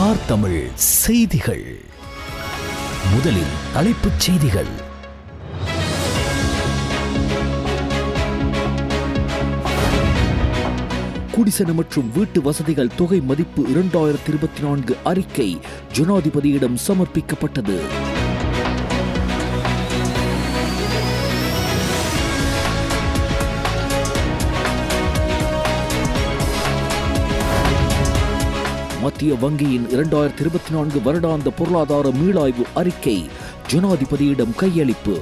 Star Tamil செய்திகள். முதலில் தலைப்புச் செய்திகள். குடிசன மற்றும் வீட்டு வசதிகள் தொகை மதிப்பு 2024 அறிக்கை ஜனாதிபதியிடம் சமர்ப்பிக்கப்பட்டது. மத்திய வங்கியின் 2024 வருடாந்த பொருளாதார மீளாய்வு அறிக்கை ஜனாதிபதியிடம் கையளிப்பு.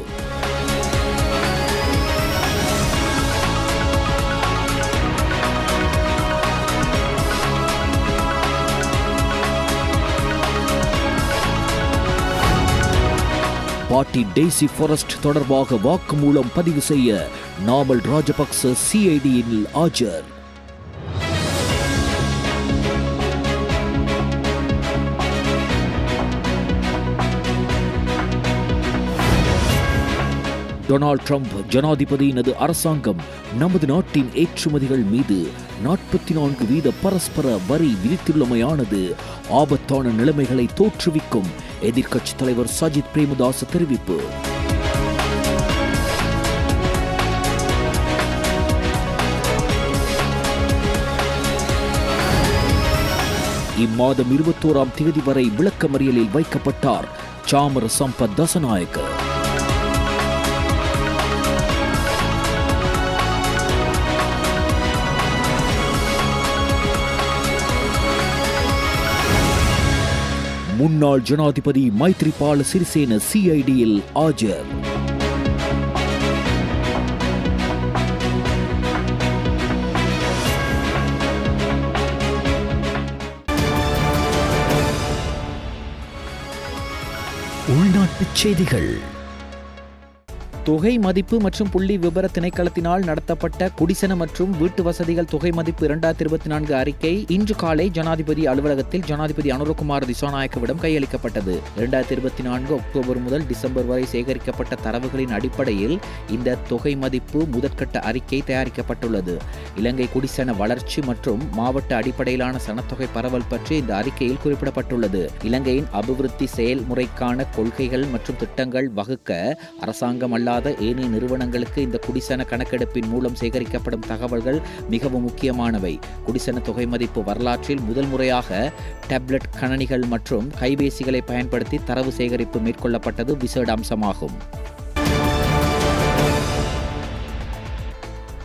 பாட்டி டெய்சி ஃபாரஸ்ட் தொடர்பாக வாக்குமூலம் பதிவு செய்ய நாமல் ராஜபக்ச சிஐடியில் ஆஜர். டொனால்ட் ட்ரம்ப் ஜனாதிபதியினது அரசாங்கம் நமது நாட்டின் ஏற்றுமதிகள் மீது 44% பரஸ்பர வரி விதித்துள்ளமையானது ஆபத்தான நிலைமைகளை தோற்றுவிக்கும், எதிர்க்கட்சித் தலைவர் சஜித் பிரேமதாச தெரிவிப்பு. இம்மாதம் 21ஆம் தேதி வரை விளக்கமறியலில் வைக்கப்பட்டார் சாமர சம்பத் தசநாயக்க. முன்னாள் ஜனாதிபதி மைத்ரிபால சிறிசேன சிஐடியில் ஆஜர். உள்நாட்டுச் செய்திகள். தொகை மதிப்பு மற்றும் புள்ளி விபர திணைக்களத்தினால் நடத்தப்பட்ட குடிசன மற்றும் வீட்டு வசதிகள் தொகை மதிப்பு 2024 அறிக்கை இன்று காலை ஜனாதிபதி அலுவலகத்தில் ஜனாதிபதி அனுரகுமார் திசாநாயக்கவிடம் கையளிக்கப்பட்டது. 2024 அக்டோபர் முதல் டிசம்பர் வரை சேகரிக்கப்பட்ட தரவுகளின் அடிப்படையில் இந்த தொகை மதிப்பு முதற்கட்ட அறிக்கை தயாரிக்கப்பட்டுள்ளது. இலங்கை குடிசன வளர்ச்சி மற்றும் மாவட்ட அடிப்படையிலான சனத்தொகை பரவல் பற்றி இந்த அறிக்கையில் குறிப்பிடப்பட்டுள்ளது. இலங்கையின் அபிவிருத்தி செயல்முறைக்கான கொள்கைகள் மற்றும் திட்டங்கள் வகுக்க அரசாங்கம் அல்லாத ஏனைய நிறுவனங்களுக்கு இந்த குடிசன கணக்கெடுப்பின் மூலம் சேகரிக்கப்படும் தகவல்கள் மிகவும் முக்கியமானவை. குடிசன தொகை மதிப்பு வரலாற்றில் முதல் முறையாக டேப்லெட் கணனிகள் மற்றும் கைபேசிகளை பயன்படுத்தி தரவு சேகரிப்பு மேற்கொள்ளப்பட்டது விசேட அம்சமாகும்.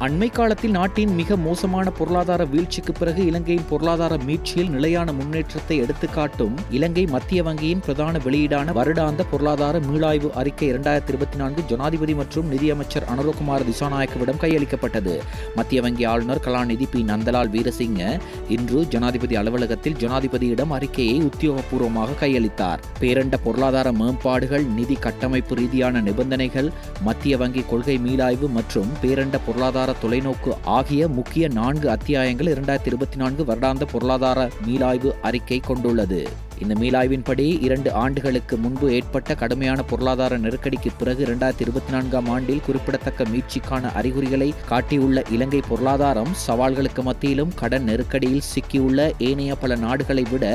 அண்மை காலத்தில் நாட்டின் மிக மோசமான பொருளாதார வீழ்ச்சிக்கு பிறகு இலங்கையின் பொருளாதார மீட்சியில் நிலையான முன்னேற்றத்தை எடுத்துக்காட்டும் இலங்கை மத்திய வங்கியின் பிரதான வெளியீடான வருடாந்த பொருளாதார மீளாய்வு அறிக்கை 2024 ஜனாதிபதி மற்றும் நிதியமைச்சர் அனுரகுமார் திசாநாயக்கவிடம் கையளிக்கப்பட்டது. மத்திய வங்கி ஆளுநர் கலாநிதி பி நந்தலால் வீரசிங்க இன்று ஜனாதிபதி அலுவலகத்தில் ஜனாதிபதியிடம் அறிக்கையை உத்தியோகபூர்வமாக கையளித்தார். பேரண்ட பொருளாதார மேம்பாடுகள், நிதி கட்டமைப்பு ரீதியான நிபந்தனைகள், மத்திய வங்கி கொள்கை மீளாய்வு மற்றும் பேரண்ட பொருளாதார தொலைநோக்கு ஆகிய முக்கிய 4 அத்தியாயங்கள் 2024 வருடாந்த பொருளாதார மீளாய்வு அறிக்கை கொண்டுள்ளது. இந்த மீளாய்வின்படி 2 ஆண்டுகளுக்கு முன்பு ஏற்பட்ட கடுமையான பொருளாதார நெருக்கடிக்கு பிறகு 2024ஆம் ஆண்டில் குறிப்பிடத்தக்க மீட்சிக்கான அறிகுறிகளை காட்டியுள்ள இலங்கை பொருளாதாரம் சவால்களுக்கு மத்தியிலும் கடன் நெருக்கடியில் சிக்கியுள்ள ஏனைய பல நாடுகளை விட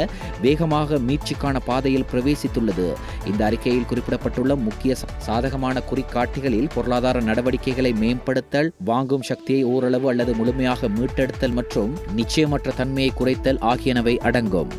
வேகமாக மீட்சிக்கான பாதையில் பிரவேசித்துள்ளது. இந்த அறிக்கையில் குறிப்பிடப்பட்டுள்ள முக்கிய சாதகமான குறிகாட்டிகளில் பொருளாதார நடவடிக்கைகளை மேம்படுத்தல், வாங்கும் சக்தியை ஓரளவு அல்லது முழுமையாக மீட்டெடுத்தல் மற்றும் நிச்சயமற்ற தன்மையை குறைத்தல் ஆகியனவை அடங்கும்.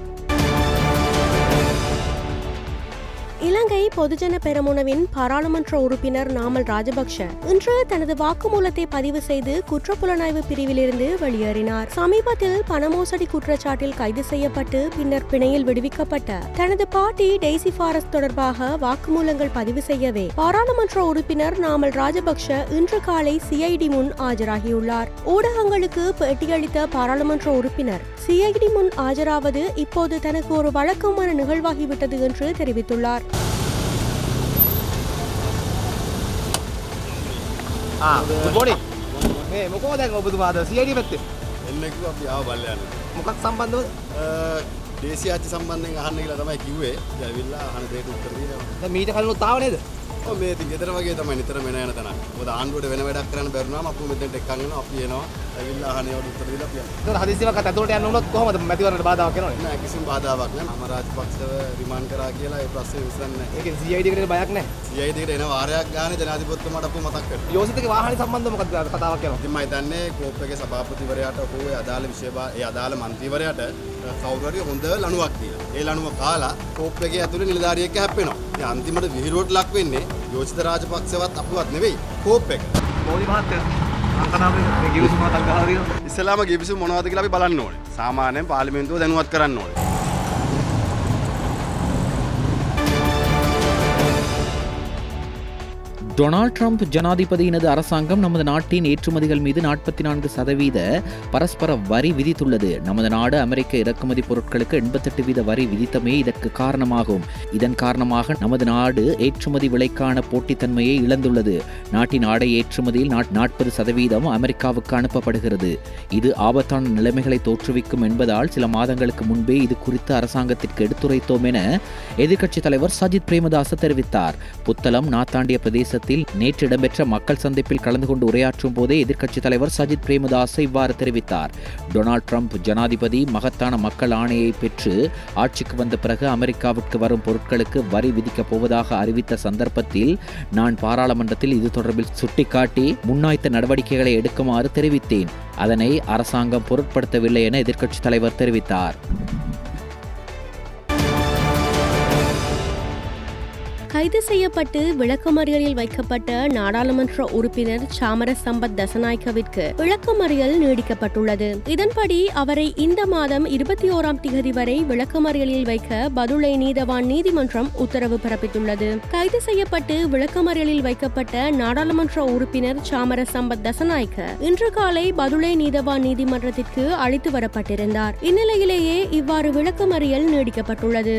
இலங்கை பொதுஜன பெரமுனவின் பாராளுமன்ற உறுப்பினர் நாமல் ராஜபக்ஷ இன்று தனது வாக்குமூலத்தை பதிவு செய்து குற்றப்புலனாய்வு பிரிவிலிருந்து வெளியேறினார். சமீபத்தில் பணமோசடி குற்றச்சாட்டில் கைது செய்யப்பட்டு பின்னர் பிணையில் விடுவிக்கப்பட்ட தனது பாட்டி டெய்சி ஃபாரஸ்ட் தொடர்பாக வாக்குமூலங்கள் பதிவு செய்யவே பாராளுமன்ற உறுப்பினர் நாமல் ராஜபக்ஷ இன்று காலை சிஐடி முன் ஆஜராகியுள்ளார். ஊடகங்களுக்கு பேட்டியளித்த பாராளுமன்ற உறுப்பினர் சிஐடி முன் ஆஜராவது இப்போது தனக்கு ஒரு வழக்கமான நிகழ்வாகிவிட்டது என்று தெரிவித்துள்ளார். good morning. මේ මොකෝ දැන් ඔබතුමාද CID පැත්තේ? එන්න කිව්වා අපි ආව බල්ලයන්. මොකක් සම්බන්ධවද? දේශීය ආච්චි සම්බන්ධයෙන් අහන්න කියලා තමයි කිව්වේ. ඉතින් ඇවිල්ලා අහන දෙයට උත්තර දීලා. දැන් මීට කලිනුත් ආව නේද? මේ ඉතින් ගෙදර වගේ තමයි නිතර වෙන යන තැන. මොකද ආණ්ඩුවට වෙන වැඩක් කරන්න බැරුණාම අපු මෙතෙන්ට එක්කන් එනවා අපි එනවා. ඇවිල්ලා අහනේවට උත්තර දීලා අපි යනවා. ඒක හදිසියවක් අතට යන්න උනොත් කොහොමද මැතිවරණයට බාධාවක් වෙනවද? නෑ කිසිම බාධාවක් නෑ. මම රාජපක්ෂව රිමාන්ඩ් කරා කියලා ඒ ප්‍රශ්නේ විසඳන්නේ නෑ. ඒකෙන් CID එකට බයක් නැහැ. CID එකට එන වාරයක් ගානේ ජනාධිපතිතුමාට අපු මතක් කරනවා. යෝසිතගේ වාහනේ සම්බන්ධව මොකක්ද කතාවක් යනවා? ඉතින් මම හිතන්නේ කෝප් එකේ සභාපතිවරයාට ඔහු ඒ අදාළ ඒ අදාළ മന്ത്രിවරයාට කවුරු හරි හොඳ ලණුවක් දීලා. ඒ ලණුව කාලා කෝප් එකේ ඇතුලේ නිලධාරියෙක් හැප්පෙනවා. ඉතින් අන්තිමට විහිළුවට ලක් වෙන්නේ යෝසිත රාජපක්ෂවත් අපුවත් නෙවෙයි කෝප් එක. මෝදි මහත්තයා අංකනාවේ මේ ගිවිසුම මතක් ගහලා තියෙනවා. ඉස්සෙල්ලාම ගිවිසුම මොනවද කියලා අපි බලන්න ඕනේ. සාමාන්‍යයෙන් පාර්ලිමේන්තුව දැනුවත් කරන්න ඕනේ. டொனால்ட் ட்ரம்ப் ஜனாதிபதியினது அரசாங்கம் நமது நாட்டின் ஏற்றுமதிகள் மீது 44% பரஸ்பர வரி விதித்துள்ளது. நமது நாடு அமெரிக்க இறக்குமதி பொருட்களுக்கு 88% வரி விதித்தமே இதற்கு காரணமாகும். இதன் காரணமாக நமது நாடு ஏற்றுமதி விலைக்கான போட்டித்தன்மையை இழந்துள்ளது. நாட்டின் ஆடை ஏற்றுமதியில் 40% அமெரிக்காவுக்கு அனுப்பப்படுகிறது. இது ஆபத்தான நிலைமைகளை தோற்றுவிக்கும் என்பதால் சில மாதங்களுக்கு முன்பே இது குறித்து அரசாங்கத்திற்கு எடுத்துரைத்தோம் என எதிர்க்கட்சித் தலைவர் சஜித் பிரேமதாச தெரிவித்தார். புத்தளம் நாத்தாண்டிய பிரதேச நேற்று இடம்பெற்ற மக்கள் சந்திப்பில் கலந்து கொண்டு உரையாற்றும் போதே எதிர்க்கட்சித் தலைவர் சஜித் பிரேமதாஸ் இவ்வாறு தெரிவித்தார். டொனால்ட் ட்ரம்ப் ஜனாதிபதி மகத்தான மக்கள் ஆணையை பெற்று ஆட்சிக்கு வந்த பிறகு அமெரிக்காவிற்கு வரும் பொருட்களுக்கு வரி விதிக்கப் போவதாக அறிவித்த சந்தர்ப்பத்தில் நான் பாராளுமன்றத்தில் இது தொடர்பில் சுட்டிக்காட்டி முன்னாய்த்த நடவடிக்கைகளை எடுக்குமாறு தெரிவித்தேன். அதனை அரசாங்கம் பொருட்படுத்தவில்லை என எதிர்க்கட்சித் தலைவர் தெரிவித்தார். கைது செய்யப்பட்டு விளக்கமறியலில் வைக்கப்பட்ட நாடாளுமன்ற உறுப்பினர் சாமர சம்பத் தசநாயக்கவிற்கு விளக்கமறியல் நீடிக்கப்பட்டுள்ளது. இதன்படி அவரை இந்த மாதம் 21ஆம் திகதி வரை விளக்கமறியலில் வைக்க பதுளை நீதவான் நீதிமன்றம் உத்தரவு பிறப்பித்துள்ளது. கைது செய்யப்பட்டு விளக்கமறியலில் வைக்கப்பட்ட நாடாளுமன்ற உறுப்பினர் சாமர சம்பத் தசநாயக்க இன்று காலை பதுளை நீதவான் நீதிமன்றத்திற்கு அழைத்து வரப்பட்டிருந்தார். இந்நிலையிலேயே இவ்வாறு விளக்கமறியல் நீடிக்கப்பட்டுள்ளது.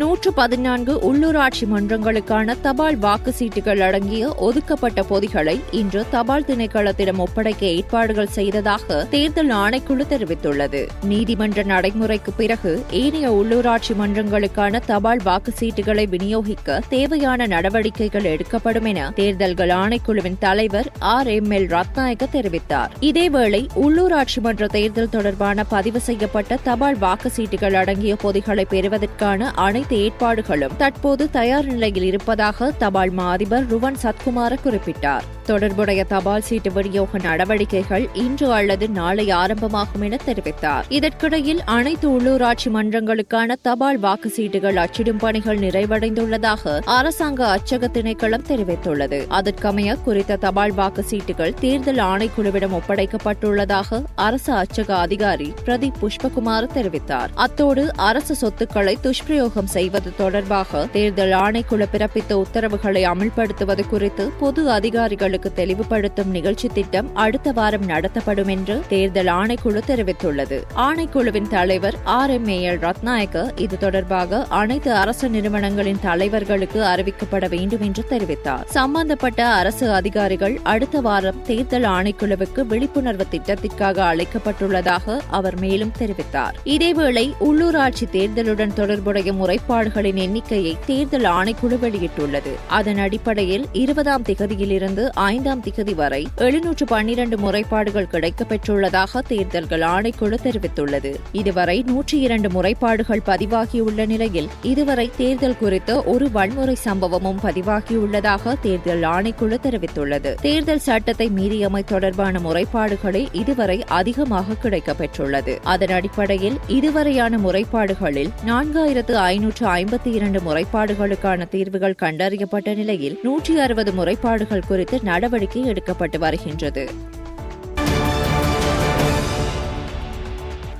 114 உள்ளூராட்சி மன்றங்களுக்கான தபால் வாக்கு சீட்டுகள் அடங்கிய ஒதுக்கப்பட்ட பொதிகளை இன்று தபால் திணைக்களத்திடம் ஒப்படைக்க ஏற்பாடுகள் செய்ததாக தேர்தல் ஆணைக்குழு தெரிவித்துள்ளது. நீதிமன்ற நடைமுறைக்கு பிறகு ஏனைய உள்ளூராட்சி மன்றங்களுக்கான தபால் வாக்கு சீட்டுகளை விநியோகிக்க தேவையான நடவடிக்கைகள் எடுக்கப்படும் என தேர்தல்கள் ஆணைக்குழுவின் தலைவர் RML ரத்நாயக்க தெரிவித்தார். இதேவேளை உள்ளூராட்சி மன்ற தேர்தல் தொடர்பான பதிவு செய்யப்பட்ட தபால் வாக்கு சீட்டுகள் அடங்கிய பொதிகளை பெறுவதற்கான அனைத்து ஏற்பாடுகளும் தற்போது தயார் நிலையில் இருப்பதாக தபால் மா அதிபர் ருவன் சத்குமார குறிப்பிட்டார். தொடர்புடைய தபால் சீட்டு விநியோக நடவடிக்கைகள் இன்று அல்லது நாளை ஆரம்பமாகும் என தெரிவித்தார். இதற்கிடையில் அனைத்து உள்ளூராட்சி மன்றங்களுக்கான தபால் வாக்கு சீட்டுகள் அச்சிடும் பணிகள் நிறைவடைந்துள்ளதாக அரசாங்க அச்சக திணைக்களம் தெரிவித்துள்ளது. அதற்கமைய குறித்த தபால் வாக்கு சீட்டுகள் தேர்தல் ஆணைக்குழுவிடம் ஒப்படைக்கப்பட்டுள்ளதாக அரசு அச்சக அதிகாரி பிரதீப் புஷ்பகுமார் தெரிவித்தார். அத்தோடு அரசு சொத்துக்களை துஷ்பிரயோகம் செய்வது தொடர்பாக தேர்தல் ஆணைக்குழு பிறப்பித்த உத்தரவுகளை அமல்படுத்துவது குறித்து பொது அதிகாரிகளுக்கு தெளிவுபடுத்தும் நிகழ்ச்சி திட்டம் அடுத்த வாரம் நடத்தப்படும் என்று தேர்தல் ஆணைக்குழு தெரிவித்துள்ளது. ஆணைக்குழுவின் தலைவர் RML ரத்நாயக்க இது தொடர்பாக அனைத்து அரசு நிறுவனங்களின் தலைவர்களுக்கு அறிவிக்கப்பட வேண்டும் என்று தெரிவித்தார். சம்பந்தப்பட்ட அரசு அதிகாரிகள் அடுத்த வாரம் தேர்தல் ஆணைக்குழுவுக்கு விழிப்புணர்வு திட்டத்திற்காக அழைக்கப்பட்டுள்ளதாக அவர் மேலும் தெரிவித்தார். இதேவேளை உள்ளூராட்சி தேர்தலுடன் தொடர்புடைய முறைப்பாடுகளின் எண்ணிக்கையை தேர்தல் ஆணைக்குழு வெளியிட்டுள்ளது. அதன் அடிப்படையில் 20ஆம் திகதியிலிருந்து 5ஆம் திகதி வரை 712 முறைப்பாடுகள் கிடைக்கப்பெற்றுள்ளதாக தேர்தல்கள் ஆணைக்குழு தெரிவித்துள்ளது. இதுவரை 102 முறைப்பாடுகள் பதிவாகியுள்ள நிலையில் இதுவரை தேர்தல் குறித்த ஒரு வன்முறை சம்பவமும் பதிவாகியுள்ளதாக தேர்தல் ஆணைக்குழு தெரிவித்துள்ளது. தேர்தல் சட்டத்தை மீறியமை தொடர்பான முறைப்பாடுகளே இதுவரை அதிகமாக கிடைக்கப்பெற்றுள்ளது. அதன் அடிப்படையில் இதுவரையான முறைப்பாடுகளில் 4552 முறைப்பாடுகளுக்கான தீர்வுகள் கண்டறியப்பட்ட நிலையில் 160 முறைப்பாடுகள் குறித்து நடவடிக்கை எடுக்கப்பட்டு வருகின்றது.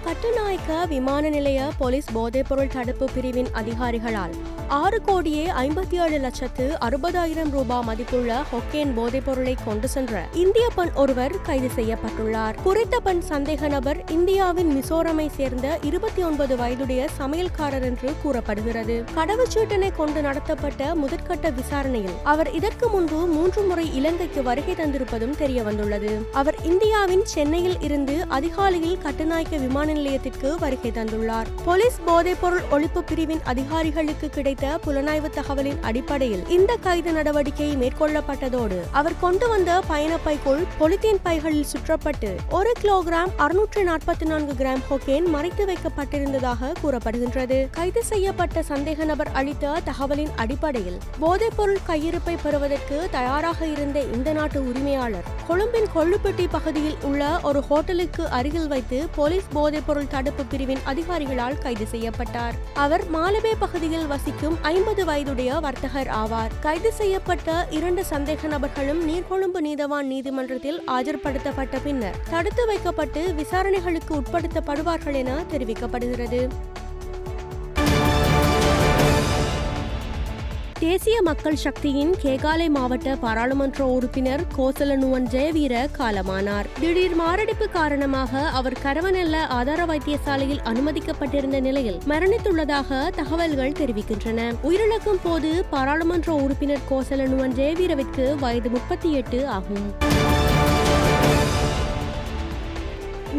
கட்டுநாயக்க விமான நிலைய போலீஸ் போதைப்பொருள் தடுப்பு பிரிவின் அதிகாரிகளால் 6,57,60,000 ரூபாய் மதிப்புள்ள ஹொக்கேன் போதைப்பொருளை கொண்டு சென்ற இந்திய பெண் ஒருவர் கைது செய்யப்பட்டுள்ளார். குறித்த பெண் சந்தேக நபர் இந்தியாவின் மிசோரமை சேர்ந்த 29 வயதுடைய சமையல்காரர் என்று கூறப்படுகிறது. கடவுச்சீட்டினை கொண்டு நடத்தப்பட்ட முதற்கட்ட விசாரணையில் அவர் இதற்கு முன்பு 3 முறை இலங்கைக்கு வருகை தந்திருப்பதும் தெரியவந்துள்ளது. அவர் இந்தியாவின் சென்னையில் இருந்து அதிகாலையில் கட்டுநாயக்க விமான நிலையத்திற்கு வருகை தந்துள்ளார். போலீஸ் போதைப்பொருள் ஒழிப்பு பிரிவின் அதிகாரிகளுக்கு கிடைத்த புலனாய்வு தகவலின் அடிப்படையில் இந்த கைது நடவடிக்கை மேற்கொள்ளப்பட்டதோடு அவர் கொண்டு வந்த பயணப்பைக்குள் பொலித்தீன் பைகளில் சுற்றப்பட்டு 1 கிலோகிராம் 644 கிராம் கொக்கைன் மறைத்து வைக்கப்பட்டிருந்ததாக கூறப்படுகின்றது. கைது செய்யப்பட்ட சந்தேக நபர் அளித்த தகவலின் அடிப்படையில் போதைப்பொருள் கையிருப்பை பெறுவதற்கு தயாராக இருந்த இந்த நாட்டு உரிமையாளர் கொழும்பின் கொள்ளுப்பட்டி பகுதியில் உள்ள ஒரு ஹோட்டலுக்கு அருகில் வைத்து போலீஸ் போதைப்பொருள் தடுப்பு பிரிவின் அதிகாரிகளால் கைது செய்யப்பட்டார். அவர் மாலபே பகுதியில் வசிக்கும் 50 வயதுடைய வர்த்தகர் ஆவார். கைது செய்யப்பட்ட 2 சந்தேக நபர்களும் நீர்கொழும்பு நீதவான் நீதிமன்றத்தில் ஆஜர்படுத்தப்பட்ட பின்னர் தடுத்து வைக்கப்பட்டு விசாரணைகளுக்கு உட்படுத்தப்படுவார்கள் என தெரிவிக்கப்படுகிறது. தேசிய மக்கள் சக்தியின் கேகாலை மாவட்ட பாராளுமன்ற உறுப்பினர் கோசலனுவன் ஜெயவீர காலமானார். திடீர் மாரடைப்பு காரணமாக அவர் கரவனெல்ல ஆதார வைத்தியசாலையில் அனுமதிக்கப்பட்டிருந்த நிலையில் மரணித்துள்ளதாக தகவல்கள் தெரிவிக்கின்றன. உயிரிழக்கும் போது பாராளுமன்ற உறுப்பினர் கோசலனுவன் ஜெயவீரவிற்கு வயது 38 ஆகும்.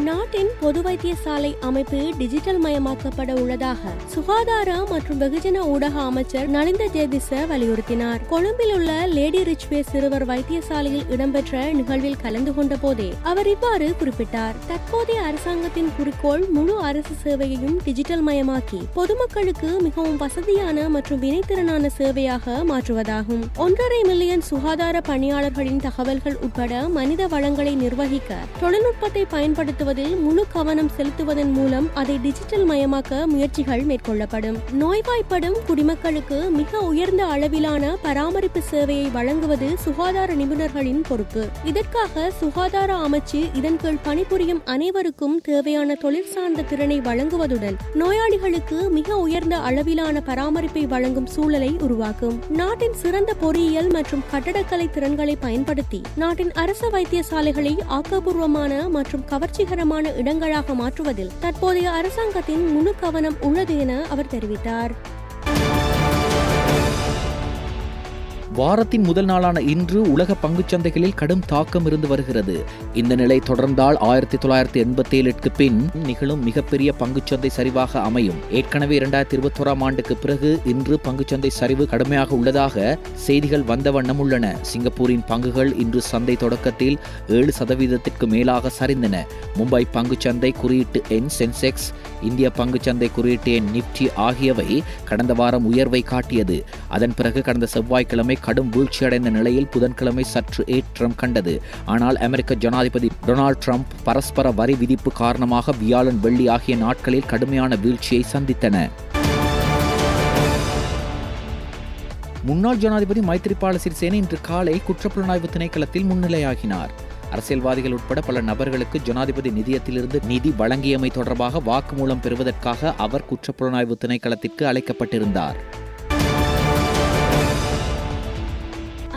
நாட்டின் பொது வைத்தியசாலை அமைப்பு டிஜிட்டல் மயமாக்கப்பட உள்ளதாக சுகாதார மற்றும் வெகுஜன ஊடக அமைச்சர் நலிந்த ஜேதிச வலியுறுத்தினார். கொழும்பில் உள்ள லேடி ரிச்வே சிறுவர் வைத்தியசாலையில் இடம்பெற்ற நிகழ்வில் கலந்து கொண்ட போதே அவர் இவ்வாறு குறிப்பிட்டார். தற்போதைய அரசாங்கத்தின் குறிக்கோள் முழு அரசு சேவையையும் டிஜிட்டல் மயமாக்கி பொதுமக்களுக்கு மிகவும் வசதியான மற்றும் வினைத்திறனான சேவையாக மாற்றுவதாகும். 1.5 மில்லியன் சுகாதார பணியாளர்களின் தகவல்கள் உட்பட மனித வளங்களை நிர்வகிக்க தொழில்நுட்பத்தை பயன்படுத்துவதில் முழு கவனம் செலுத்துவதன் மூலம் அதை டிஜிட்டல் மயமாக்க முயற்சிகள் மேற்கொள்ளப்படும். நோய்வாய்ப்படும் குடிமக்களுக்கு மிக உயர்ந்த அளவிலான பராமரிப்பு சேவையை வழங்குவது சுகாதார நிபுணர்களின் பொறுப்பு. இதற்காக சுகாதார அமைச்சு இதன் கீழ் பணிபுரியும் அனைவருக்கும் தேவையான தொழில் சார்ந்த திறனை வழங்குவதுடன் நோயாளிகளுக்கு மிக உயர்ந்த அளவிலான பராமரிப்பை வழங்கும் சூழலை உருவாக்கும். நாட்டின் சிறந்த பொறியியல் மற்றும் கட்டடக்கலை திறன்களை பயன்படுத்தி நாட்டின் அரசு வைத்தியசாலைகளை ஆக்கப்பூர்வமான மற்றும் கவர்ச்சிகரமான இடங்களாக மாற்றுவதில் தற்போதைய அரசாங்கத்தின் முழு கவனம் உள்ளது என அவர் தெரிவித்தார். வாரத்தின் முதல் நாளான இன்று உலக பங்குச்சந்தைகளில் கடும் தாக்கம் இருந்து வருகிறது. இந்த நிலை தொடர்ந்தால் 1987க்கு பின் நிகழும் மிகப்பெரிய பங்குச்சந்தை சரிவாக அமையும். ஏற்கனவே 2021ஆம் ஆண்டுக்கு பிறகு இன்று பங்குச்சந்தை சரிவு கடுமையாக உள்ளதாக செய்திகள் வந்த வண்ணம் உள்ளன. சிங்கப்பூரின் பங்குகள் இன்று சந்தை தொடக்கத்தில் 7% மேலாக சரிந்தன. மும்பை பங்குச்சந்தை குறியீட்டு எண் சென்செக்ஸ், இந்திய பங்குச்சந்தை குறியீட்டு எண் நிப்டி ஆகியவை கடந்த வாரம் உயர்வை காட்டியது. அதன் பிறகு கடந்த செவ்வாய்க்கிழமை கடும் வீழ்ச்சியடைந்த நிலையில் புதன்கிழமை சற்று ஏற்றம் கண்டது. ஆனால் அமெரிக்க ஜனாதிபதி டொனால்ட் ட்ரம்ப் பரஸ்பர வரி விதிப்பு காரணமாக வியாழன் வெள்ளி ஆகிய நாட்களில் கடுமையான வீழ்ச்சியை சந்தித்தன. முன்னாள் ஜனாதிபதி மைத்ரிபால சிறிசேன இன்று காலை குற்றப்புலனாய்வு திணைக்களத்தில் முன்னிலையாகினார். அரசியல்வாதிகள் உட்பட பல நபர்களுக்கு ஜனாதிபதி நிதியத்திலிருந்து நிதி வழங்கியமை தொடர்பாக வாக்குமூலம் பெறுவதற்காக அவர் குற்றப்புலனாய்வு திணைக்களத்திற்கு அழைக்கப்பட்டிருந்தார்.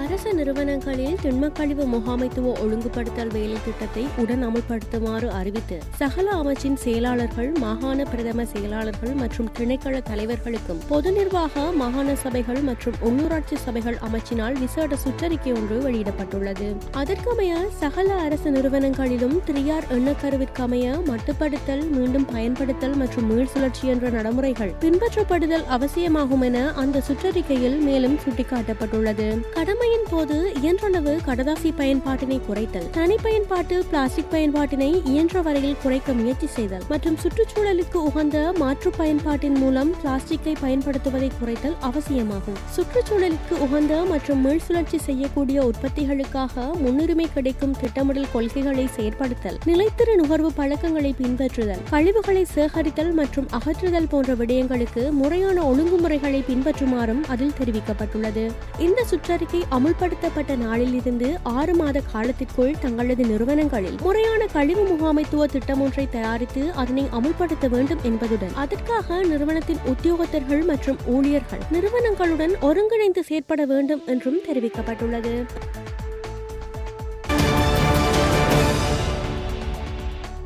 அரச நிறுவனங்களில் திண்மக்கழிவு முகாமைத்துவ ஒழுங்குபடுத்தல் வேலை திட்டத்தை உடன் அமல்படுத்துமாறு அறிவித்து சகல அமைச்சின் செயலாளர்கள், மாகாண பிரதம செயலாளர்கள் மற்றும் திணைக்கள தலைவர்களுக்கும் பொது நிர்வாக மாகாண சபைகள் மற்றும் உள்ளூராட்சி சபைகள் அமைச்சினால் விசேட சுற்றறிக்கை ஒன்று வெளியிடப்பட்டுள்ளது. அதற்கமைய சகல அரசு நிறுவனங்களிலும் 3R எண்ணக்கருவிற்கமைய மட்டுப்படுத்தல், மீண்டும் பயன்படுத்தல் மற்றும் மீள் சுழற்சி என்ற நடைமுறைகள் பின்பற்றப்படுதல் அவசியமாகும் என அந்த சுற்றறிக்கையில் மேலும் சுட்டிக்காட்டப்பட்டுள்ளது. கடமையின் போது இயன்றளவு கடதாசி பயன்பாட்டினை குறைத்தல், தனி பயன்பாட்டு பிளாஸ்டிக் பயன்பாட்டினை இயன்ற வரையில் குறைக்க முயற்சி செய்தல் மற்றும் சுற்றுச்சூழலுக்கு உகந்த மாற்று பயன்பாட்டின் மூலம் பிளாஸ்டிக்கை பயன்படுத்துவதை குறைத்தல் அவசியமாகும். சுற்றுச்சூழலுக்கு உகந்த மற்றும் மீள் சுழற்சி செய்யக்கூடிய உற்பத்திகளுக்காக முன்னுரிமை கிடைக்கும் திட்டமிடல் கொள்கைகளை செயற்படுத்தல், நிலைத்திரு நுகர்வு பழக்கங்களை பின்பற்றுதல், கழிவுகளை சேகரித்தல் மற்றும் அகற்றுதல் போன்ற விடயங்களுக்கு முறையான ஒழுங்குமுறைகளை பின்பற்றுமாறும் அதில் தெரிவிக்கப்பட்டுள்ளது. இந்த சுற்றறிக்கை அமுல்படுத்தப்பட்ட நாளில் இருந்து 6 மாத காலத்திற்குள் தங்களது நிறுவனங்களில் முறையான கழிவு முகாமைத்துவ திட்டம் ஒன்றை தயாரித்து அதனை அமுல்படுத்த வேண்டும் என்பதுடன் அதற்காக நிறுவனத்தின் உத்தியோகத்தர்கள் மற்றும் ஊழியர்கள் நிறுவனங்களுடன் ஒருங்கிணைந்து செயற்பட வேண்டும் என்றும் தெரிவிக்கப்பட்டுள்ளது.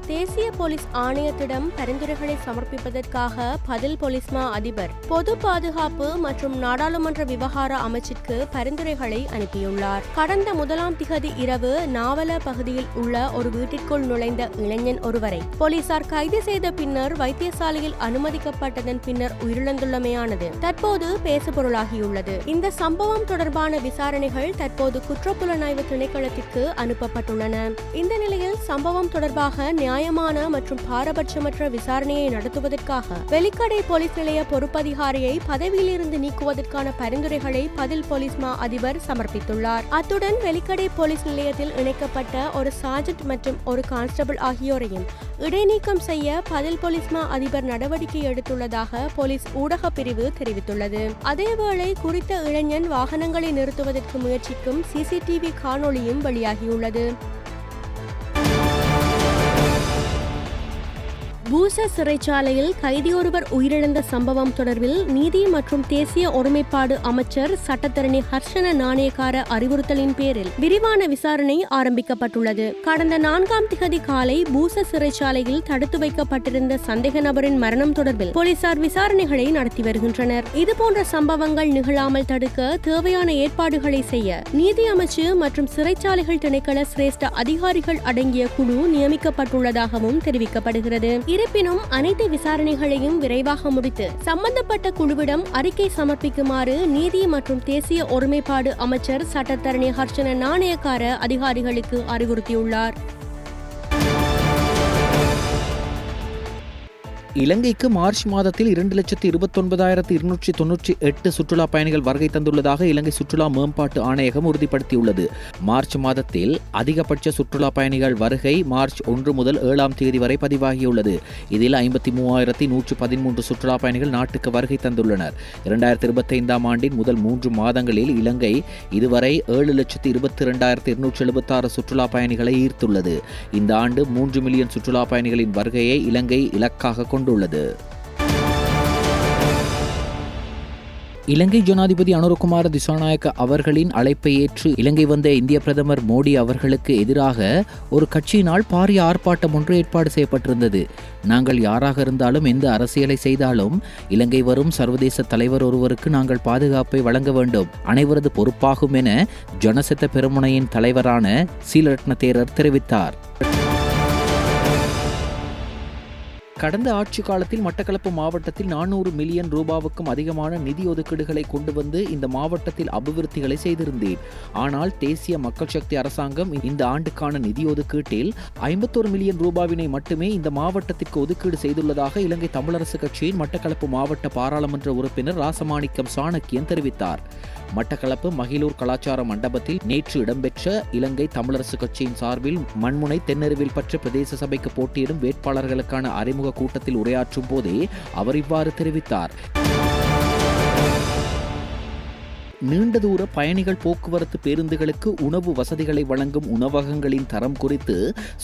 தேசிய போலீஸ் ஆணையத்திடம் பரிந்துரைகளை சமர்ப்பிப்பதற்காக பதில் போலீஸ் மா அதிபர் பொது பாதுகாப்பு மற்றும் நாடாளுமன்ற விவகார அமைச்சிற்கு பரிந்துரைகளை அனுப்பியுள்ளார். கடந்த 1ஆம் திகதி இரவு நாவல பகுதியில் உள்ள ஒரு வீட்டிற்குள் நுழைந்த இளைஞன் ஒருவரை போலீசார் கைது செய்த பின்னர் வைத்தியசாலையில் அனுமதிக்கப்பட்டதன் பின்னர் உயிரிழந்துள்ளமையானது தற்போது பேசுபொருளாகியுள்ளது. இந்த சம்பவம் தொடர்பான விசாரணைகள் தற்போது குற்றப்புலனாய்வு திணைக்களத்திற்கு அனுப்பப்பட்டுள்ளன. இந்த நிலையில் சம்பவம் தொடர்பாக நியாயமான மற்றும் பாரபட்சமற்ற விசாரணையை நடத்துவதற்காக வெலிக்கடை போலீஸ் நிலைய பொறுப்பதிகாரியை பதவியிலிருந்து நீக்குவதற்கான பரிந்துரைகளை பதில் போலீஸ் மா அதிபர் சமர்ப்பித்துள்ளார். அத்துடன் வெலிக்கடை போலீஸ் நிலையத்தில் இணைக்கப்பட்ட ஒரு சார்ஜென்ட் மற்றும் ஒரு கான்ஸ்டபிள் ஆகியோரையும் இடைநீக்கம் செய்ய பதில் போலீஸ் மா அதிபர் நடவடிக்கை எடுத்துள்ளதாக போலீஸ் ஊடக பிரிவு தெரிவித்துள்ளது. அதேவேளை குறித்த இளைஞன் வாகனங்களை நிறுத்துவதற்கு முயற்சிக்கும் சிசிடிவி காணொளியும் வெளியாகியுள்ளது. பூச சிறைச்சாலையில் கைதியொருவர் உயிரிழந்த சம்பவம் தொடர்பில் நீதி மற்றும் தேசிய ஒருமைப்பாடு அமைச்சர் சட்டத்தரணி ஹர்ஷன நாணயக்கார அறிவுறுத்தலின் பேரில் விரிவான விசாரணை ஆரம்பிக்கப்பட்டுள்ளது. கடந்த 4ஆம் திகதி காலை பூச சிறைச்சாலையில் தடுத்து வைக்கப்பட்டிருந்த சந்தேக நபரின் மரணம் தொடர்பில் போலீசார் விசாரணைகளை நடத்தி வருகின்றனர். இதுபோன்ற சம்பவங்கள் நிகழாமல் தடுக்க தேவையான ஏற்பாடுகளை செய்ய நீதி அமைச்சு மற்றும் சிறைச்சாலைகள் திணைக்கள சிரேஷ்ட அதிகாரிகள் அடங்கிய குழு நியமிக்கப்பட்டுள்ளதாகவும் தெரிவிக்கப்படுகிறது. இருப்பினும் அனைத்து விசாரணைகளையும் விரைவாக முடித்து சம்பந்தப்பட்ட குழுவிடம் அறிக்கை சமர்ப்பிக்குமாறு நீதி மற்றும் தேசிய ஒருமைப்பாடு அமைச்சர் சட்டத்தரணி ஹர்ஷன நாணயக்கார அதிகாரிகளுக்கு அறிவுறுத்தியுள்ளார். இலங்கைக்கு மார்ச் மாதத்தில் 2,29,298 சுற்றுலா பயணிகள் வருகை தந்துள்ளதாக இலங்கை சுற்றுலா மேம்பாட்டு ஆணையகம் உறுதிப்படுத்தியுள்ளது. மார்ச் மாதத்தில் அதிகபட்ச சுற்றுலா பயணிகள் வருகை மார்ச் 1 முதல் 7ஆம் தேதி வரை பதிவாகியுள்ளது. இதில் 53,113 சுற்றுலா பயணிகள் நாட்டுக்கு வருகை தந்துள்ளனர். 2025ஆம் ஆண்டின் முதல் 3 மாதங்களில் இலங்கை இதுவரை 7,22,276 சுற்றுலா பயணிகளை ஈர்த்துள்ளது. இந்த ஆண்டு 3 மில்லியன் சுற்றுலா பயணிகளின் வருகையை இலங்கை இலக்காக கொண்டுள்ளது. இலங்கை ஜனாதிபதி அனுரகுமார திசாநாயக்க அவர்களின் அழைப்பை ஏற்று இலங்கை வந்த இந்திய பிரதமர் மோடி அவர்களுக்கு எதிராக ஒரு கட்சியினால் பாரிய ஆர்ப்பாட்டம் ஒன்று ஏற்பாடு செய்யப்பட்டிருந்தது. நாங்கள் யாராக இருந்தாலும் எந்த அரசியலை செய்தாலும் இலங்கை வரும் சர்வதேச தலைவர் ஒருவருக்கு நாங்கள் பாதுகாப்பை வழங்க வேண்டும், அனைவரது பொறுப்பாகும் என ஜனசெத்த பெரமுனையின் தலைவரான சீலரட்ன தேரர் தெரிவித்தார். கடந்த ஆட்சி காலத்தில் மட்டக்களப்பு மாவட்டத்தில் 400 மில்லியன் ரூபாவுக்கும் அதிகமான நிதி ஒதுக்கீடுகளை கொண்டு வந்து இந்த மாவட்டத்தில் அபிவிருத்திகளை செய்திருந்தேன். ஆனால் தேசிய மக்கள் சக்தி அரசாங்கம் இந்த ஆண்டுக்கான நிதி ஒதுக்கீட்டில் 51 மில்லியன் ரூபாவினை மட்டுமே இந்த மாவட்டத்திற்கு ஒதுக்கீடு செய்துள்ளதாக இலங்கை தமிழரசு கட்சியின் மட்டக்களப்பு மாவட்ட பாராளுமன்ற உறுப்பினர் ராசமாணிக்கம் சாணக்கியன் தெரிவித்தார். மட்டக்களப்பு மகிழூர் கலாச்சார மண்டபத்தில் நேற்று இடம்பெற்ற இலங்கை தமிழரசு கட்சியின் சார்பில் மண்முனை தென்னருவில் பற்ற பிரதேச சபைக்கு போட்டியிடும் வேட்பாளர்களுக்கான அறிமுக கூட்டத்தில் உரையாற்றும் போதே அவர் இவ்வாறு தெரிவித்தார். நீண்ட தூர பயணிகள் போக்குவரத்து பேருந்துகளுக்கு உணவு வசதிகளை வழங்கும் உணவகங்களின் தரம் குறித்து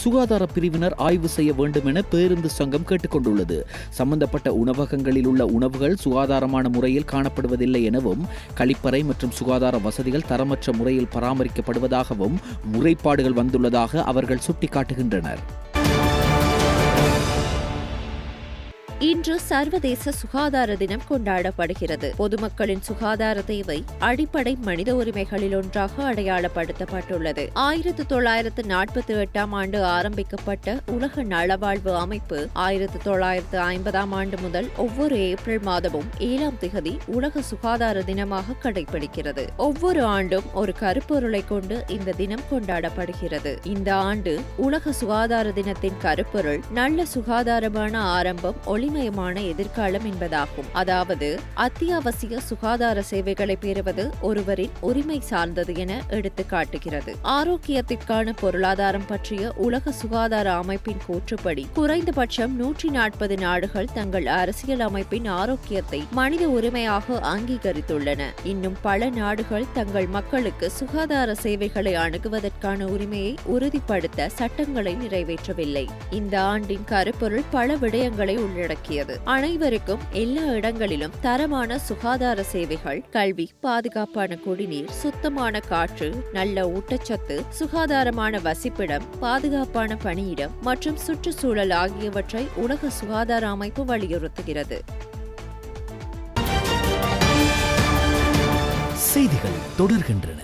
சுகாதார பிரிவினர் ஆய்வு செய்ய வேண்டும் என பேருந்து சங்கம் கேட்டுக்கொண்டுள்ளது. சம்பந்தப்பட்ட உணவகங்களில் உள்ள உணவுகள் சுகாதாரமான முறையில் காணப்படுவதில்லை எனவும் கழிப்பறை மற்றும் சுகாதார வசதிகள் தரமற்ற முறையில் பராமரிக்கப்படுவதாகவும் முறைப்பாடுகள் வந்துள்ளதாக அவர்கள் சுட்டிக்காட்டுகின்றனர். இன்று சர்வதேச சுகாதார தினம் கொண்டாடப்படுகிறது. பொதுமக்களின் சுகாதார தேவை அடிப்படை மனித உரிமைகளில் ஒன்றாக அடையாளப்படுத்தப்பட்டுள்ளது. 1948ஆம் ஆண்டு ஆரம்பிக்கப்பட்ட உலக நலவாழ்வு அமைப்பு 1950ஆம் ஆண்டு முதல் ஒவ்வொரு ஏப்ரல் மாதமும் 7ஆம் திகதி உலக சுகாதார தினமாக கடைபிடிக்கிறது. ஒவ்வொரு ஆண்டும் ஒரு கருப்பொருளை கொண்டு இந்த தினம் கொண்டாடப்படுகிறது. இந்த ஆண்டு உலக சுகாதார தினத்தின் கருப்பொருள் நல்ல சுகாதாரமான ஆரம்பம் ஒளிமயமான எதிர்காலம் என்பதாகும். அதாவது அத்தியாவசிய சுகாதார சேவைகளை பெறுவது ஒருவரின் உரிமை சார்ந்தது என எடுத்து காட்டுகிறது. ஆரோக்கியத்திற்கான பொருளாதாரம் பற்றிய உலக சுகாதார அமைப்பின் கூற்றுப்படி குறைந்தபட்சம் 140 நாடுகள் தங்கள் அரசியல் அமைப்பின் ஆரோக்கியத்தை மனித உரிமையாக அங்கீகரித்துள்ளன. இன்னும் பல நாடுகள் தங்கள் மக்களுக்கு சுகாதார சேவைகளை அணுகுவதற்கான உரிமையை உறுதிப்படுத்த சட்டங்களை நிறைவேற்றவில்லை. இந்த ஆண்டின் கருப்பொருள் பல விடயங்களை உள்ளடக்கியது. வலியுறுத்தியது. அனைவருக்கும் எல்லா இடங்களிலும் தரமான சுகாதார சேவைகள், கல்வி, பாதுகாப்பான குடிநீர், சுத்தமான காற்று, நல்ல ஊட்டச்சத்து, சுகாதாரமான வசிப்பிடம், பாதுகாப்பான பணியிடம் மற்றும் சுற்றுச்சூழல் ஆகியவற்றை உலக சுகாதார அமைப்பு வலியுறுத்துகிறது. செய்திகள் தொடர்கின்றன.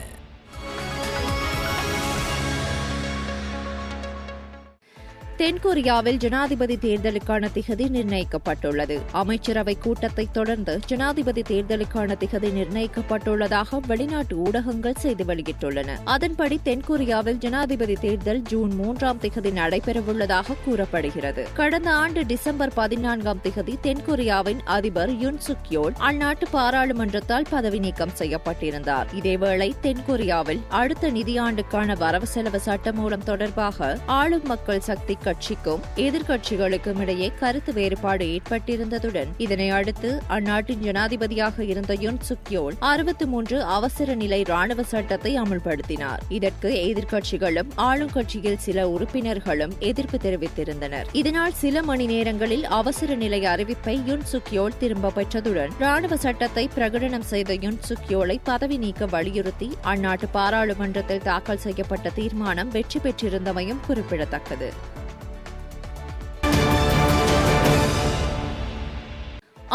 தென்கொரியாவில் ஜனாதிபதி தேர்தலுக்கான திகதி நிர்ணயிக்கப்பட்டுள்ளது. அமைச்சரவை கூட்டத்தை தொடர்ந்து ஜனாதிபதி தேர்தலுக்கான திகதி நிர்ணயிக்கப்பட்டுள்ளதாக வெளிநாட்டு ஊடகங்கள் செய்தி வெளியிட்டுள்ளன. அதன்படி தென்கொரியாவில் ஜனாதிபதி தேர்தல் ஜூன் 3ஆம் திகதி நடைபெறவுள்ளதாக கூறப்படுகிறது. கடந்த ஆண்டு டிசம்பர் 14ஆம் திகதி தென்கொரியாவின் அதிபர் யுன் சுக் யோல் அந்நாட்டு பாராளுமன்றத்தால் பதவி நீக்கம் செய்யப்பட்டிருந்தார். இதேவேளை தென்கொரியாவில் அடுத்த நிதியாண்டுக்கான வரவு செலவு சட்டமூலம் தொடர்பாக ஆளும் மக்கள் சக்தி கட்சிக்கும் எதிர்க்கட்சிகளுக்கும் இடையே கருத்து வேறுபாடு ஏற்பட்டிருந்ததுடன் இதனை அடுத்து அந்நாட்டின் ஜனாதிபதியாக இருந்த யுன் சுக் யோல் 63 அவசர நிலை ராணுவ சட்டத்தை அமல்படுத்தினார். இதற்கு எதிர்க்கட்சிகளும் ஆளும் கட்சியில் சில உறுப்பினர்களும் எதிர்ப்பு தெரிவித்திருந்தனர். இதனால் சில மணி நேரங்களில் அவசர நிலை அறிவிப்பை யுன் சுக் யோல் திரும்ப பெற்றதுடன் ராணுவ சட்டத்தை பிரகடனம் செய்த யுன் சுக் யோலை பதவி நீக்க வலியுறுத்தி அந்நாட்டு பாராளுமன்றத்தில் தாக்கல் செய்யப்பட்ட தீர்மானம் வெற்றி பெற்றிருந்தமையும் குறிப்பிடத்தக்கது.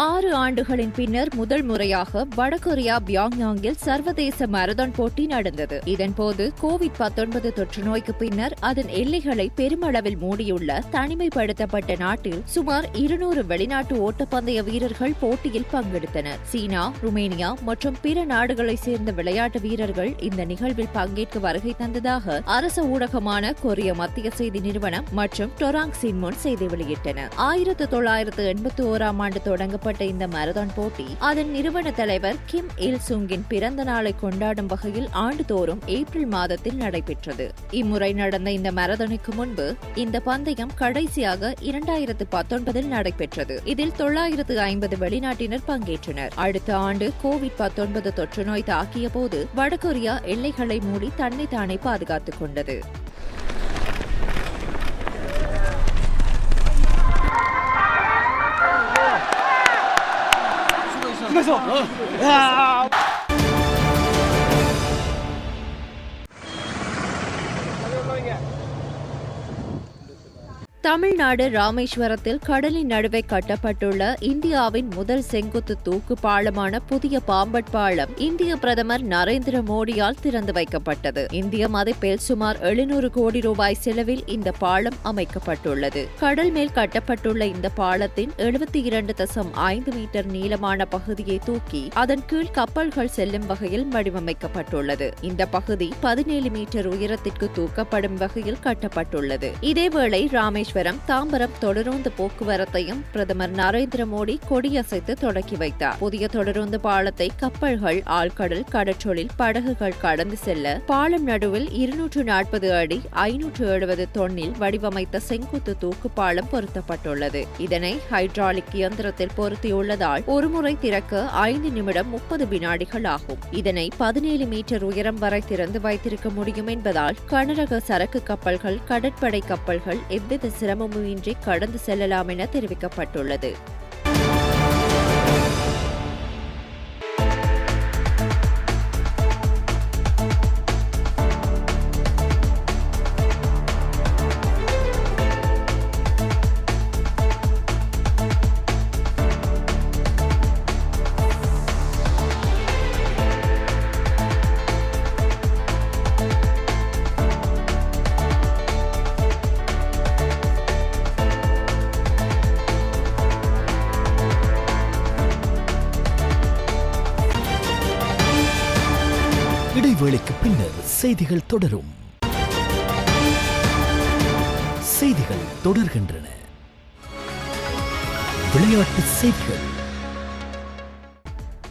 6 ஆண்டுகளின் பின்னர் முதல் முறையாக வடகொரியா பியாங்யாங்கில் சர்வதேச மாரத்தான் போட்டி நடந்தது. இதன்போது கோவிட்-19 தொற்று நோய்க்கு பின்னர் அதன் எல்லைகளை பெருமளவில் மூடியுள்ள தனிமைப்படுத்தப்பட்ட நாட்டில் சுமார் 200 வெளிநாட்டு ஓட்டப்பந்தய வீரர்கள் போட்டியில் பங்கெடுத்தனர். சீனா, ருமேனியா மற்றும் பிற நாடுகளைச் சேர்ந்த விளையாட்டு வீரர்கள் இந்த நிகழ்வில் பங்கேற்க வருகை தந்ததாக அரச ஊடகமான கொரிய மத்திய செய்தி நிறுவனம் மற்றும் டொராங் சின்முன் செய்தி வெளியிட்டன. 1981ஆம் ஆண்டு தொடங்க இந்த மாரத்தான் போட்டி அதன் நிறுவன தலைவர் கிம் இல் சுங்கின் பிறந்த நாளை கொண்டாடும் வகையில் ஆண்டுதோறும் ஏப்ரல் மாதத்தில் நடைபெற்றது. இம்முறை நடந்த இந்த மாரத்தானுக்கு முன்பு இந்த பந்தயம் கடைசியாக 2019இல் நடைபெற்றது. இதில் 950 வெளிநாட்டினர் பங்கேற்றனர். அடுத்த ஆண்டு கோவிட்-19 தொற்று நோய் தாக்கிய போது வடகொரியா எல்லைகளை மூடி தன்னைத்தானே பாதுகாத்துக் கொண்டது. தமிழ்நாடு ராமேஸ்வரத்தில் கடலின் நடுவே கட்டப்பட்டுள்ள இந்தியாவின் முதல் செங்குத்து தூக்கு பாலமான புதிய பாம்பட் பாலம் இந்திய பிரதமர் நரேந்திர மோடியால் திறந்து வைக்கப்பட்டது. இந்திய மதிப்பில் சுமார் 700 கோடி ரூபாய் செலவில் இந்த பாலம் அமைக்கப்பட்டுள்ளது. கடல் மேல் கட்டப்பட்டுள்ள இந்த பாலத்தின் 72.5 மீட்டர் நீளமான பகுதியை தூக்கி அதன் கீழ் கப்பல்கள் செல்லும் வகையில் வடிவமைக்கப்பட்டுள்ளது. இந்த பகுதி 17 மீட்டர் உயரத்திற்கு தூக்கப்படும் வகையில் கட்டப்பட்டுள்ளது. இதேவேளை ராமேஸ்வரம் தாம்பரம் தொடருந்து போக்குவரத்தையும் பிரதமர் நரேந்திர மோடி கொடியசைத்து தொடக்கி வைத்தார். புதிய தொடருந்து பாலத்தை கப்பல்கள், ஆழ்கடல், கடற்றொழில் படகுகள் கடந்து செல்ல பாலம் நடுவில் 240 அடி 570 தொன்னில் வடிவமைத்த செங்குத்து தூக்கு பாலம் பொருத்தப்பட்டுள்ளது. இதனை ஹைட்ராலிக் இயந்திரத்தில் பொருத்தியுள்ளதால் ஒருமுறை திறக்க 5 நிமிடம் 30 வினாடிகள் ஆகும். இதனை 17 மீட்டர் உயரம் வரை திறந்து வைத்திருக்க முடியும் என்பதால் கனரக சரக்கு கப்பல்கள், கடற்படை கப்பல்கள் எவ்வித சிரமமின்றி கடந்து செல்லலாம் என தெரிவிக்கப்பட்டுள்ளது. இடைவேளைக்கு பின்னர் செய்திகள் தொடரும். செய்திகள் தொடர்கின்றன. விளையாட்டு செய்திகள்.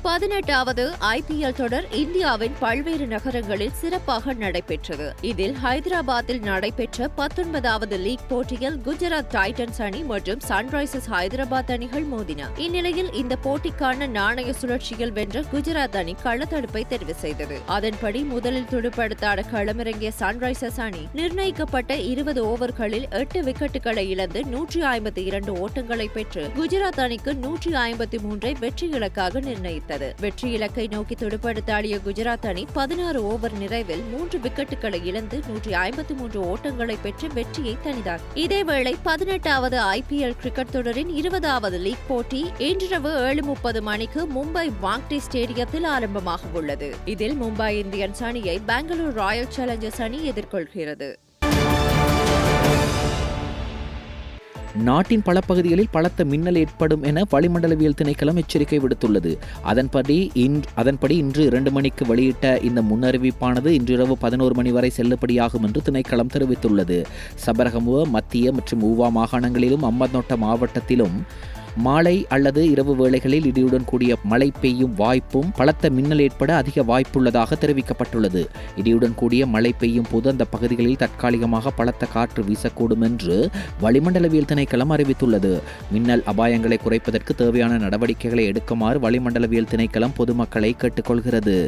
18வது IPL தொடர் இந்தியாவின் பல்வேறு நகரங்களில் சிறப்பாக நடைபெற்றது. இதில் ஹைதராபாத்தில் நடைபெற்ற 19வது லீக் போட்டியில் குஜராத் டைட்டன்ஸ் அணி மற்றும் சன்ரைசர்ஸ் ஹைதராபாத் அணிகள் மோதின. இந்நிலையில் இந்த போட்டிக்கான நாணய சுழற்சியில் வென்ற குஜராத் அணி களத்தடுப்பை தெரிவு செய்தது. அதன்படி முதலில் துடுப்படுத்தாட களமிறங்கிய சன்ரைசர்ஸ் அணி நிர்ணயிக்கப்பட்ட 20 ஓவர்களில் 8 விக்கெட்டுகளை இழந்து 152 ஓட்டங்களை பெற்று குஜராத் அணிக்கு 153 வெற்றி இலக்காக நிர்ணயித்தது. வெற்றி இலக்கை நோக்கி துடுப்படுத்தாடிய குஜராத் அணி 16 ஓவர் நிறைவில் 3 விக்கெட்டுகளை இழந்து 153 ஓட்டங்களை பெற்று வெற்றியை தனிதார். இதேவேளை 18வது IPL கிரிக்கெட் தொடரின் 20வது லீக் போட்டி இன்றிரவு 7:30 மணிக்கு மும்பை வாங்டே ஸ்டேடியத்தில் ஆரம்பமாக உள்ளது. இதில் மும்பை இந்தியன்ஸ் அணியை பெங்களூர் ராயல் சேலஞ்சர்ஸ் அணி எதிர்கொள்கிறது. நாட்டின் பல பகுதிகளில் பலத்த மின்னல் ஏற்படும் என வளிமண்டலவியல் திணைக்களம் எச்சரிக்கை விடுத்துள்ளது. அதன்படி இன்று 2 மணிக்கு வெளியிட்ட இந்த முன்னறிவிப்பானது இன்றிரவு 11 மணி வரை செல்லுபடியாகும் என்று திணைக்களம் தெரிவித்துள்ளது. சபரகமுவ, மத்திய மற்றும் ஊவா மாகாணங்களிலும் அம்பந்தோட்ட மாவட்டத்திலும் மாலை அல்லது இரவு வேளைகளில் இடியுடன் கூடிய மழை பெய்யும் வாய்ப்பும் பலத்த மின்னல் ஏற்பட அதிக வாய்ப்புள்ளதாக தெரிவிக்கப்பட்டுள்ளது. இடியுடன் கூடிய மழை பெய்யும் போது அந்த பகுதிகளில் தற்காலிகமாக பலத்த காற்று வீசக்கூடும் என்று வளிமண்டலவியல் திணைக்களம் அறிவித்துள்ளது. மின்னல் அபாயங்களை குறைப்பதற்கு தேவையான நடவடிக்கைகளை எடுக்குமாறு வளிமண்டலவியல் திணைக்களம் பொதுமக்களை கேட்டுக்கொள்கிறது.